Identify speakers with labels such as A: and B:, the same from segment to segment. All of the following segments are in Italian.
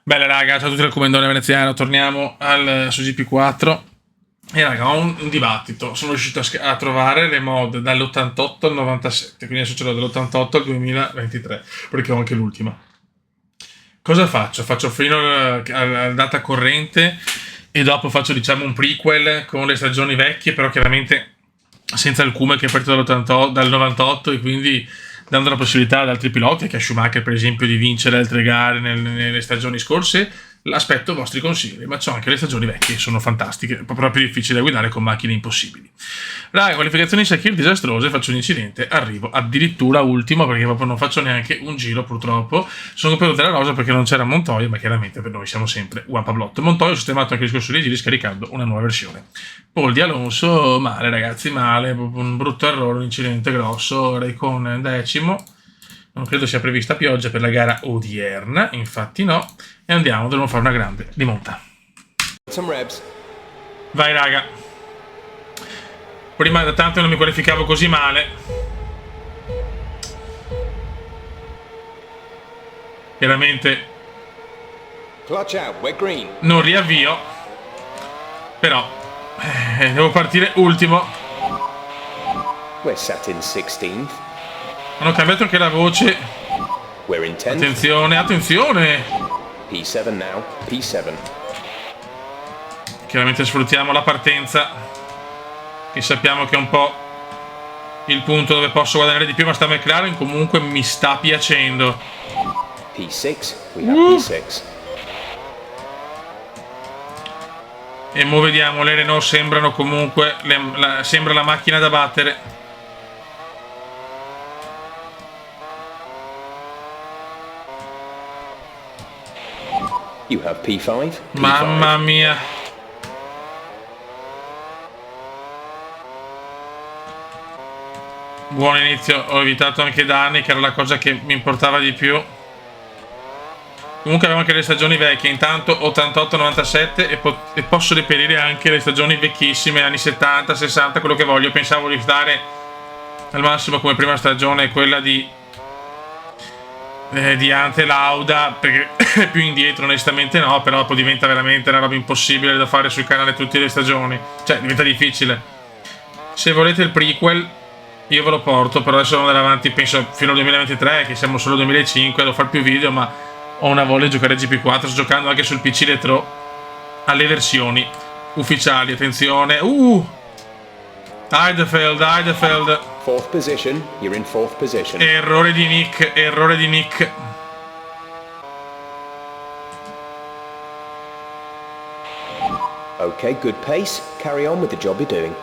A: Bella raga, ciao a tutti dal Comendone Veneziano, torniamo su GP4 e raga ho un dibattito, sono riuscito a trovare le mod dall'88 al 97, quindi adesso ce l'ho dall'88 al 2023, perché ho anche l'ultima. Cosa faccio? Faccio fino alla data corrente e dopo faccio diciamo un prequel con le stagioni vecchie, però chiaramente senza il Cume che è partito dal 98 e quindi dando la possibilità ad altri piloti, anche a Schumacher per esempio, di vincere altre gare nelle stagioni scorse. Aspetto i vostri consigli, ma c'ho anche le stagioni vecchie, sono fantastiche, proprio più difficili da guidare con macchine impossibili. Raga, qualificazioni Sakir disastrose, faccio un incidente, arrivo addirittura ultimo perché proprio non faccio neanche un giro purtroppo. Sono caduto della rosa perché non c'era Montoya, ma chiaramente per noi siamo sempre Juan Pablotto. Montoya ho sistemato anche il discorso dei giri scaricando una nuova versione. Paul di Alonso, male ragazzi, male, un brutto errore, un incidente grosso, Raikkonen decimo. Non credo sia prevista pioggia per la gara odierna, infatti no. E andiamo, dobbiamo fare una grande rimonta. Vai raga. Prima da tanto non mi qualificavo così male. Chiaramente non riavvio. Però devo partire ultimo. Hanno cambiato anche la voce. Attenzione, attenzione.
B: P7 now, P7.
A: Chiaramente sfruttiamo la partenza, che sappiamo che è un po' il punto dove posso guadagnare di più, ma sta McLaren comunque mi sta piacendo.
B: P6, we have P6.
A: E mo vediamo, le Renault sembrano comunque, sembra la macchina da battere.
B: You have P5.
A: Mamma mia. Buon inizio, ho evitato anche danni, che era la cosa che mi importava di più. Comunque abbiamo anche le stagioni vecchie, intanto 88-97 e posso reperire anche le stagioni vecchissime, anni 70, 60, quello che voglio. Pensavo di stare al massimo come prima stagione, quella di Ante Lauda, perché più indietro onestamente no, però dopo diventa veramente una roba impossibile da fare sul canale tutte le stagioni, cioè diventa difficile. Se volete il prequel io ve lo porto, però adesso devo andare avanti penso fino al 2023, che siamo solo 2005, devo fare più video, ma ho una voglia di giocare a GP4, sto giocando anche sul PC retro alle versioni ufficiali. Attenzione, Heidfeld.
B: Fourth position, you're in fourth position.
A: Errore di Nick.
B: Okay, good pace. Carry on with the job you're doing.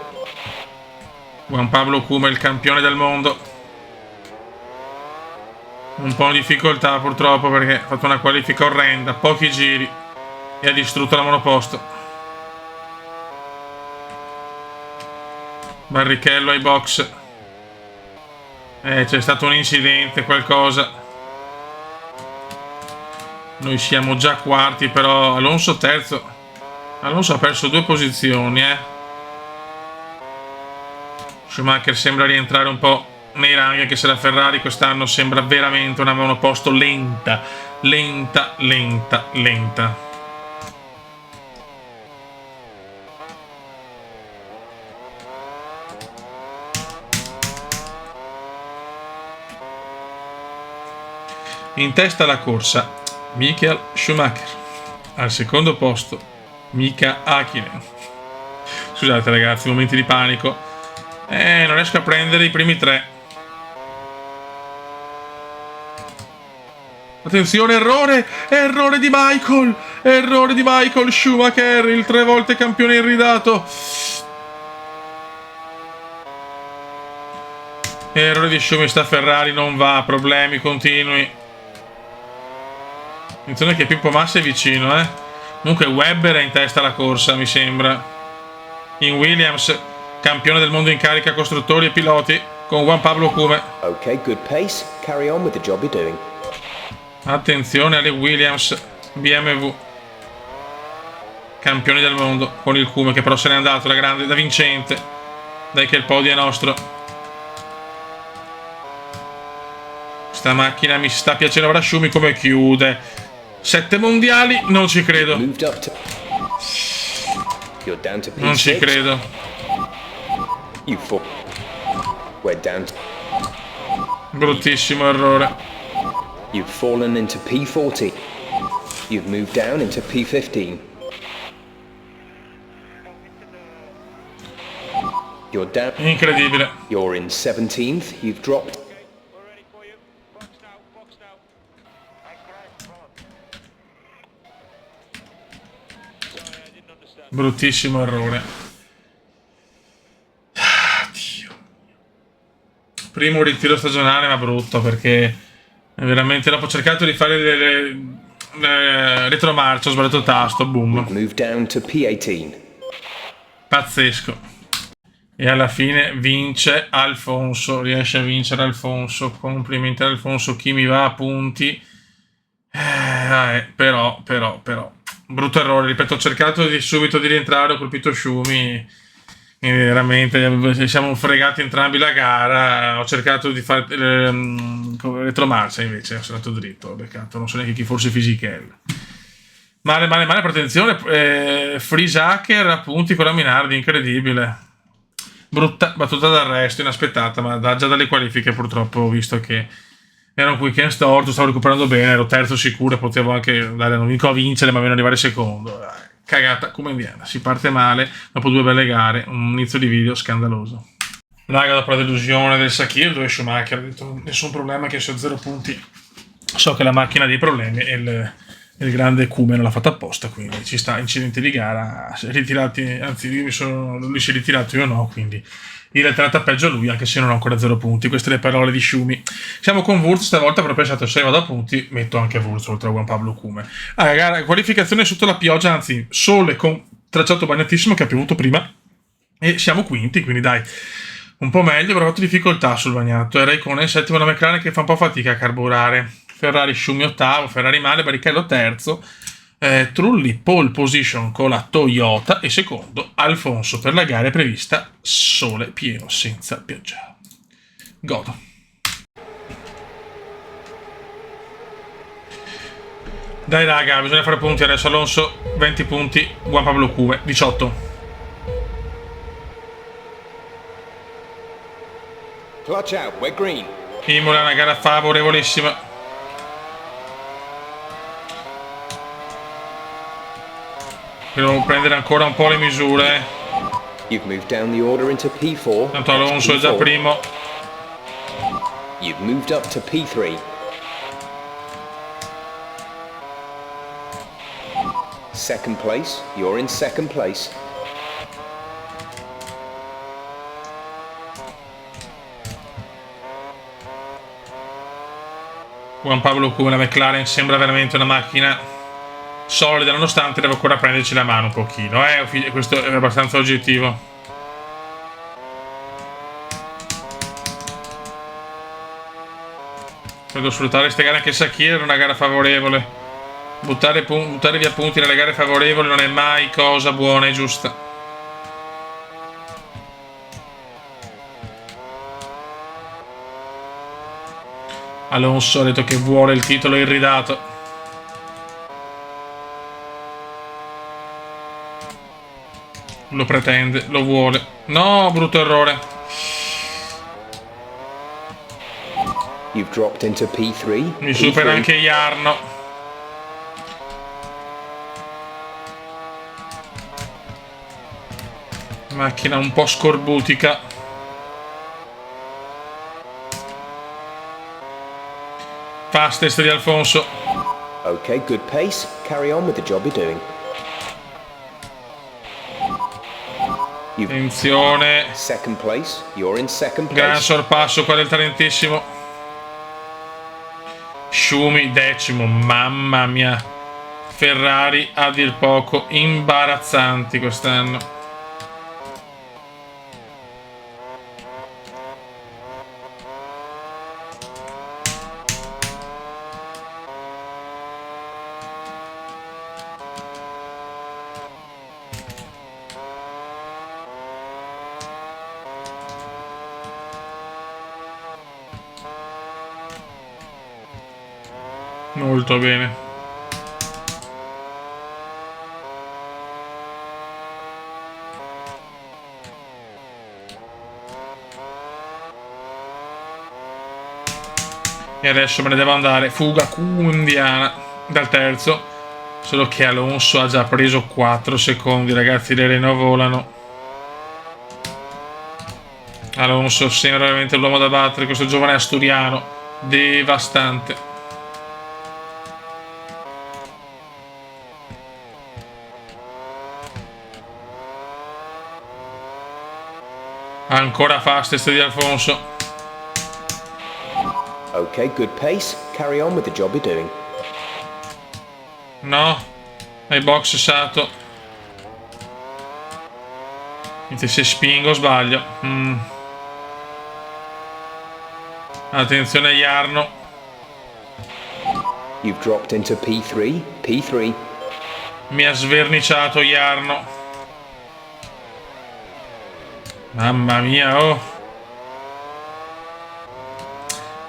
A: Juan Pablo Cume, il campione del mondo. Un po' in difficoltà purtroppo perché ha fatto una qualifica orrenda, pochi giri e ha distrutto la monoposto. Barrichello ai box. C'è stato un incidente, qualcosa. Noi siamo già quarti, però Alonso terzo. Alonso ha perso 2 posizioni, Schumacher sembra rientrare un po' nei ranghi, anche se la Ferrari quest'anno sembra veramente una monoposto lenta. In testa alla corsa Michael Schumacher, al secondo posto Mika Häkkinen. Scusate ragazzi, momenti di panico, non riesco a prendere i primi 3. Attenzione, errore di Michael Schumacher, il 3 volte campione irridato. Errore di Schumacher, sta Ferrari non va, problemi continui. Attenzione che Pippo Massa è vicino, Comunque Webber è in testa alla corsa, mi sembra. In Williams, campione del mondo in carica costruttori e piloti, con Juan Pablo Cume.
B: Okay, good pace. Carry on with the job you're doing.
A: Attenzione alle Williams, BMW. Campioni del mondo con il Cume, che però se n'è andato da vincente. Dai che il podio è nostro. Sta macchina mi sta piacendo. Ora Schumi come chiude. 7 mondiali, non ci credo.
B: Moved up to... You're down to P6.
A: Non ci credo.
B: You fall. We're down to...
A: Bruttissimo errore.
B: You've fallen into P40. You've moved down into P15. You're down...
A: Incredibile.
B: You're in 17th. You've dropped...
A: Bruttissimo errore. Dio. Primo ritiro stagionale, ma brutto, perché veramente dopo ho cercato di fare le retromarcia, ho sbagliato tasto, boom.
B: Move down to P18.
A: Pazzesco. E alla fine vince Alfonso, riesce a vincere Alfonso. Complimenti ad Alfonso, chi mi va a punti. Però. Brutto errore, ripeto, ho cercato subito di rientrare, ho colpito Shumi. E veramente siamo fregati entrambi la gara. Ho cercato di fare retromarcia, invece sono andato dritto, ho beccato, non so neanche chi, forse Fisichella. Male, per attenzione, freeze hacker a punti con la Minardi, incredibile. Brutta battuta d'arresto, inaspettata, ma già dalle qualifiche purtroppo ho visto che era un weekend storto, stavo recuperando bene, ero terzo sicuro, potevo anche dare, non dico a vincere, ma almeno arrivare secondo. Cagata come indiana, si parte male dopo 2 belle gare, un inizio di video scandaloso. Raga, dopo la delusione del Sakir, dove Schumacher ha detto nessun problema che se ho 0 punti so che la macchina ha dei problemi e il grande Kume non l'ha fatto apposta, quindi ci sta, incidente di gara, ritirati, anzi lui si è ritirato, io no, quindi in realtà peggio a lui, anche se non ho ancora 0 punti. Queste le parole di Schumi. Siamo con Wurz, stavolta però ho pensato, se vado a punti metto anche Wurz oltre a Juan Pablo Kume. Gara, qualificazione sotto la pioggia, anzi sole con tracciato bagnatissimo che ha piovuto prima e siamo quinti, quindi dai, un po' meglio, però ho fatto difficoltà sul bagnato. Raikkonen settimo, la McLaren che fa un po' fatica a carburare, Ferrari Schumi ottavo, Ferrari male, Barrichello terzo, Trulli pole position con la Toyota e secondo Alfonso per la gara è prevista sole pieno senza pioggia. Godo. Dai raga, bisogna fare punti adesso. Alonso 20 punti, Juan Pablo Kume 18.
B: Clutch out, we're green.
A: Imola è una gara favorevolissima. Devo prendere ancora un po' le misure.
B: You've moved down the order into P4.
A: Tanto Alonso è già primo.
B: You've moved up to P3. Second place. You're in second place.
A: Juan Pablo Kume, la McLaren sembra veramente una macchina solida, nonostante devo ancora prenderci la mano un pochino, questo è abbastanza oggettivo. Devo sfruttare queste gare, anche Sakir era una gara favorevole. Buttare via punti nelle gare favorevoli non è mai cosa buona e giusta. Alonso ha detto che vuole il titolo irridato. Lo pretende, lo vuole. No, brutto errore.
B: You've dropped into P3.
A: Mi supera anche Jarno. Macchina un po' scorbutica. Fastest di Alfonso.
B: Okay, good pace. Carry on with the job you're doing.
A: Attenzione.
B: Second place. You're in second
A: Gran
B: place.
A: sorpasso qua del talentissimo. Schumi decimo, mamma mia. Ferrari a dir poco imbarazzanti quest'anno. Molto bene. E adesso me ne devo andare. Fuga Cundiana dal terzo. Solo che Alonso ha già preso 4 secondi, ragazzi. Le Renault volano. Alonso sembra veramente l'uomo da battere, questo giovane asturiano. Devastante. Ancora fastest di Alfonso.
B: Okay, good pace. Carry on with the job you're doing.
A: No, ai box Sato. Se spingo sbaglio. Attenzione a Jarno.
B: You've dropped into P3. P3.
A: Mi ha sverniciato Jarno. Mamma mia, oh.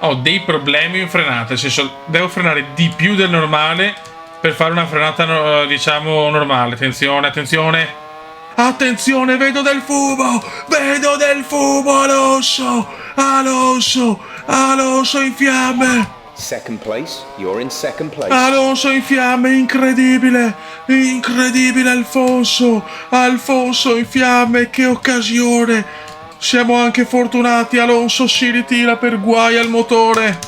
A: Ho dei problemi in frenata, nel senso devo frenare di più del normale per fare una frenata diciamo normale. Attenzione, attenzione. Attenzione, vedo del fumo! Vedo del fumo, Alonso! Alonso! Alonso in fiamme!
B: Second place. You're in second place.
A: Alonso in fiamme, incredibile! Incredibile Alfonso! Alfonso in fiamme, che occasione! Siamo anche fortunati, Alonso si ritira per guai al motore.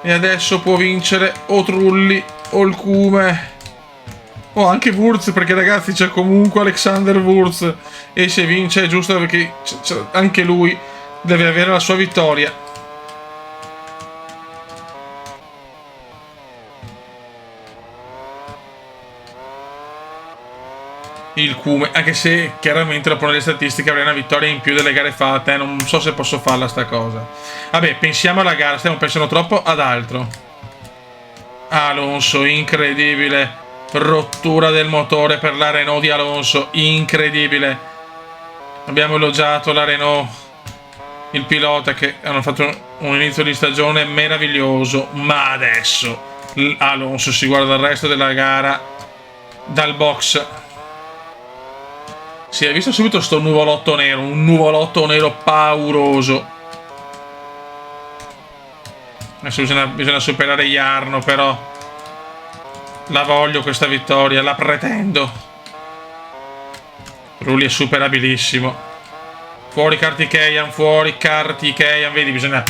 A: E adesso può vincere o Trulli o il Cume. O anche Wurz, perché ragazzi c'è comunque Alexander Wurz. E se vince è giusto perché anche lui deve avere la sua vittoria. Il Cume, anche se chiaramente dopo le statistiche avrei una vittoria in più delle gare fatte, non so se posso farla sta cosa. Vabbè, pensiamo alla gara, stiamo pensando troppo ad altro. Alonso, incredibile. Rottura del motore per la Renault di Alonso, incredibile. Abbiamo elogiato la Renault, il pilota, che hanno fatto un inizio di stagione meraviglioso, ma adesso Alonso si guarda il resto della gara dal box. Si è visto subito sto nuvolotto nero, un nuvolotto nero pauroso. Adesso bisogna superare Jarno, però la voglio questa vittoria, la pretendo. Rulli è superabilissimo. Fuori Kartikeyan, vedi, bisogna...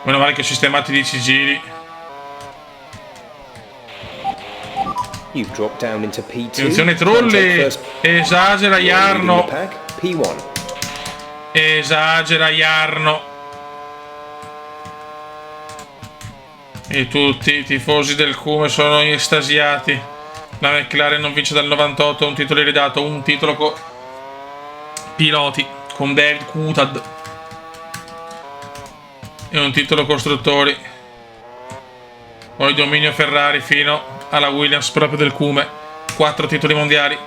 A: Meno male che ho sistemato i 10 giri.
B: You've dropped down into P2.
A: Attenzione Trulli, esagera Jarno.
B: P1.
A: Esagera Jarno. E tutti i tifosi del Cume sono estasiati. La McLaren non vince dal 98, un titolo iridato, un titolo piloti con David Coulthard e un titolo costruttori. Poi dominio Ferrari fino alla Williams proprio del Cume. 4 titoli mondiali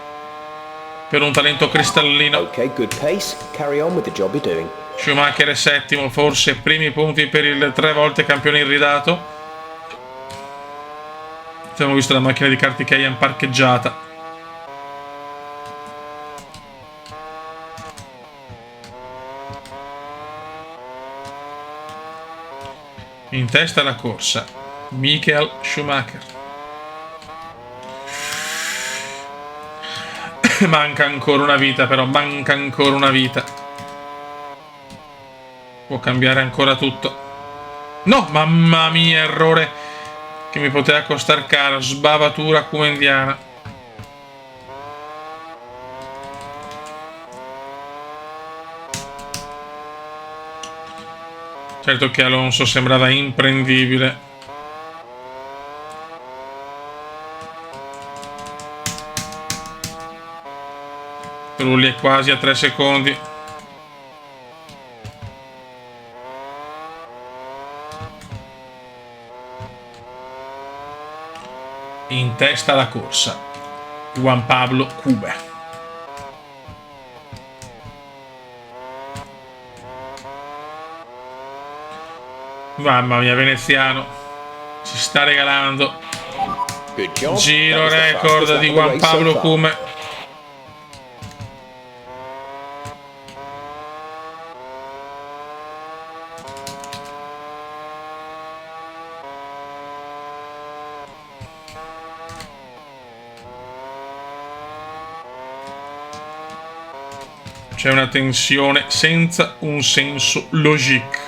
A: per un talento cristallino.
B: Okay, good pace. Carry on with the job you're doing.
A: Schumacher è settimo, forse primi punti per il 3 volte campione iridato. Abbiamo visto la macchina di Kartikeyan parcheggiata. In testa alla corsa Michael Schumacher. Manca ancora una vita, però manca ancora una vita. Può cambiare ancora tutto. No, mamma mia, errore che mi poteva costare caro. Sbavatura cumendiana. Certo che Alonso sembrava imprendibile. Trulli è quasi a 3 secondi. In testa alla corsa Juan Pablo Cuba. Mamma mia, veneziano ci sta regalando. Giro record di Juan Pablo Cuba. C'è una tensione senza un senso logique.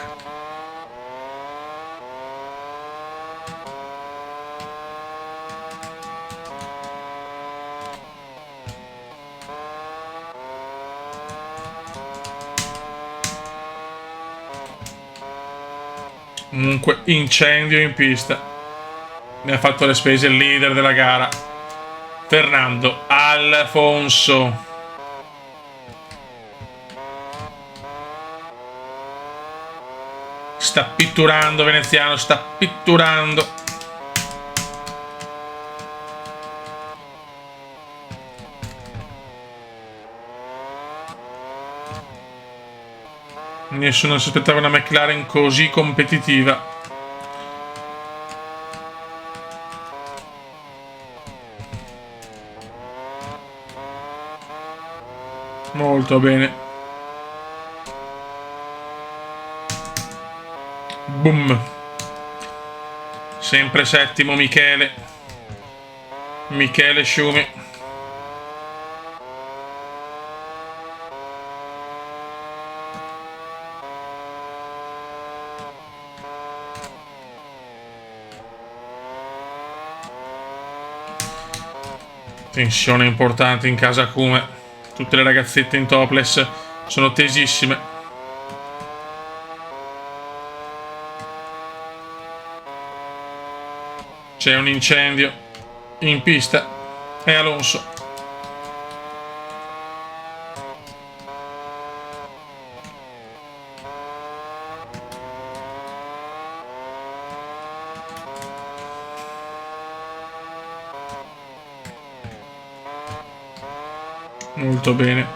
A: Comunque incendio in pista. Ne ha fatto le spese il leader della gara, Fernando Alonso. Sta pitturando veneziano, sta pitturando. Nessuno si aspettava una McLaren così competitiva. Molto bene. Boom. Sempre settimo Michele Schumi. Tensione importante in casa Cume. Tutte le ragazzette in topless sono tesissime. C'è un incendio in pista. È Alonso. Molto bene.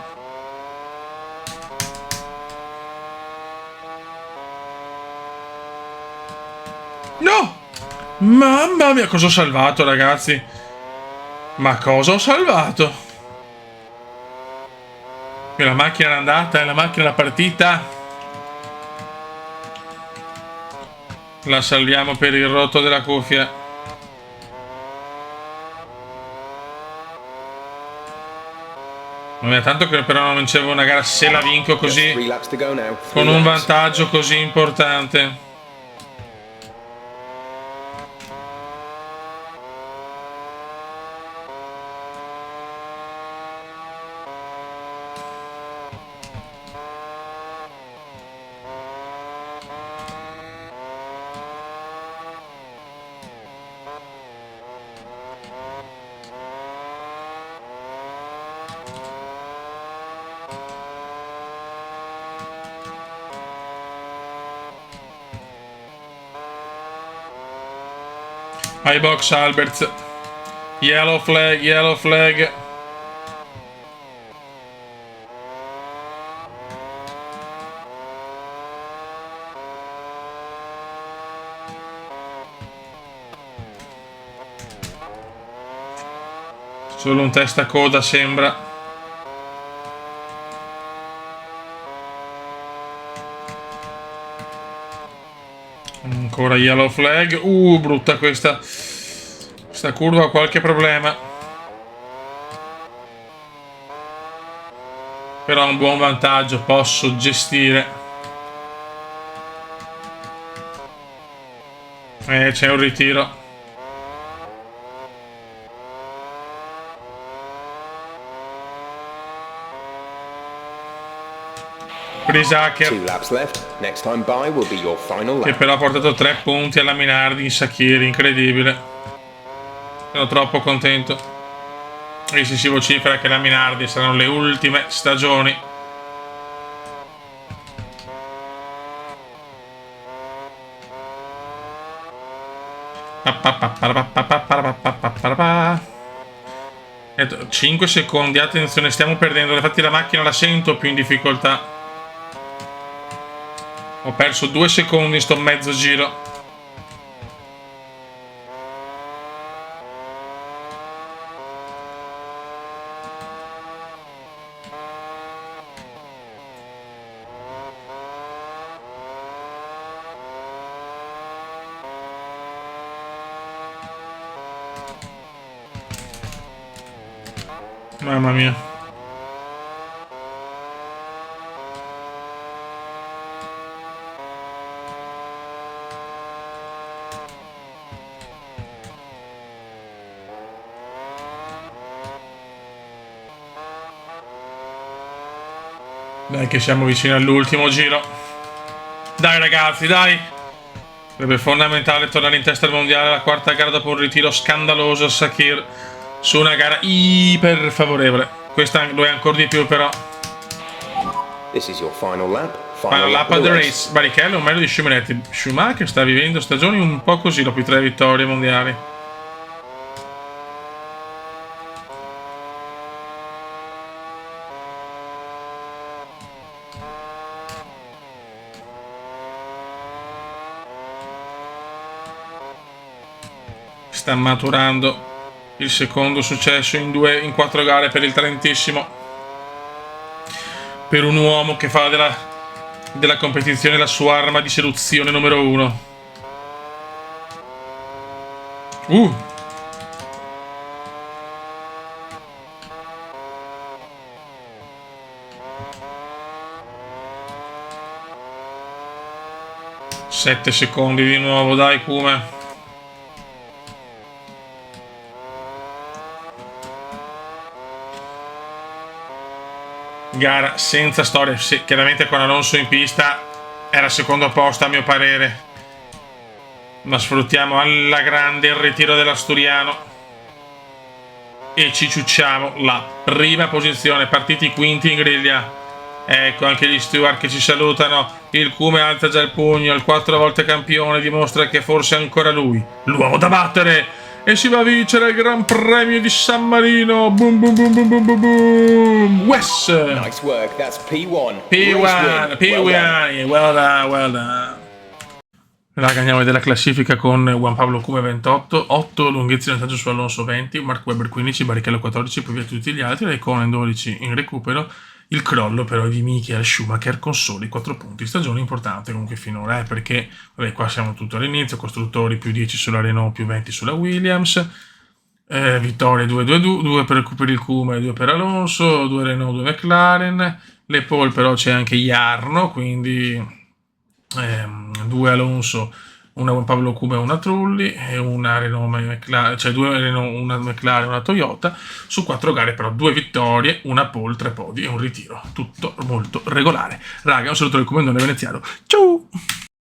A: No! Mamma mia, cosa ho salvato, ragazzi? Ma cosa ho salvato? Qui la macchina è andata, la macchina è la partita. La salviamo per il rotto della cuffia. Non è tanto che però non vincevo una gara, se la vinco così, con un vantaggio così importante. Box Alberts. Yellow flag, yellow flag. Solo un testa coda sembra. Ancora yellow flag. Brutta questa. Questa curva ha qualche problema. Però ha un buon vantaggio, posso gestire. C'è un ritiro. Brisacher, che però ha portato 3 punti alla Minardi in Sakiri, incredibile. Sono troppo contento. E si vocifera che la Minardi saranno le ultime stagioni. E 5 secondi, attenzione, stiamo perdendo. Infatti la macchina la sento più in difficoltà. Ho perso 2 secondi in sto mezzo giro. Mamma mia. Dai che siamo vicini all'ultimo giro. Dai ragazzi, dai. Sarebbe fondamentale tornare in testa al mondiale, la quarta gara dopo un ritiro scandaloso a Sakir su una gara iper favorevole. Questa lo è ancora di più però.
B: This is your final lap.
A: Final lap of the race. Barrichello è un meglio di Schumacher. Schumacher sta vivendo stagioni un po' così dopo i 3 vittorie mondiali. Sta maturando il secondo successo in 4 gare per il talentissimo, per un uomo che fa della competizione la sua arma di seduzione numero 1. Sette secondi di nuovo, dai Kuma. Gara senza storia, sì, chiaramente con Alonso in pista era secondo posto a mio parere, ma sfruttiamo alla grande il ritiro dell'asturiano e ci ciucciamo la prima posizione, partiti quinti in griglia. Ecco anche gli steward che ci salutano. Il Kuma alza già il pugno, il 4 volte campione dimostra che forse è ancora lui l'uomo da battere. E si va a vincere il Gran Premio di San Marino. Boom boom boom boom boom boom boom. Wes.
B: Nice work, that's P1.
A: P1, well done. Raga, andiamo a vedere la classifica con Juan Pablo Kuma 28, 8 lunghezze di vantaggio su Alonso 20, Mark Webber 15, Barrichello 14, poi via tutti gli altri, Raikkonen 12 in recupero. Il crollo però di Michael Schumacher con soli 4 punti. Stagione importante comunque finora, perché vabbè, qua siamo tutto all'inizio, costruttori più 10 sulla Renault, più 20 sulla Williams, vittorie 2 per il Kuma e 2 per Alonso, 2 Renault, 2 McLaren, le pole però c'è anche Jarno, quindi 2 Alonso, una Juan Pablo Kuma e una Trulli, e una Renault McLaren, cioè 2 Renault, una McLaren e una Toyota, su 4 gare però 2 vittorie, una pole, 3 podi e un ritiro, tutto molto regolare. Raga, un saluto del comandante veneziano, ciao!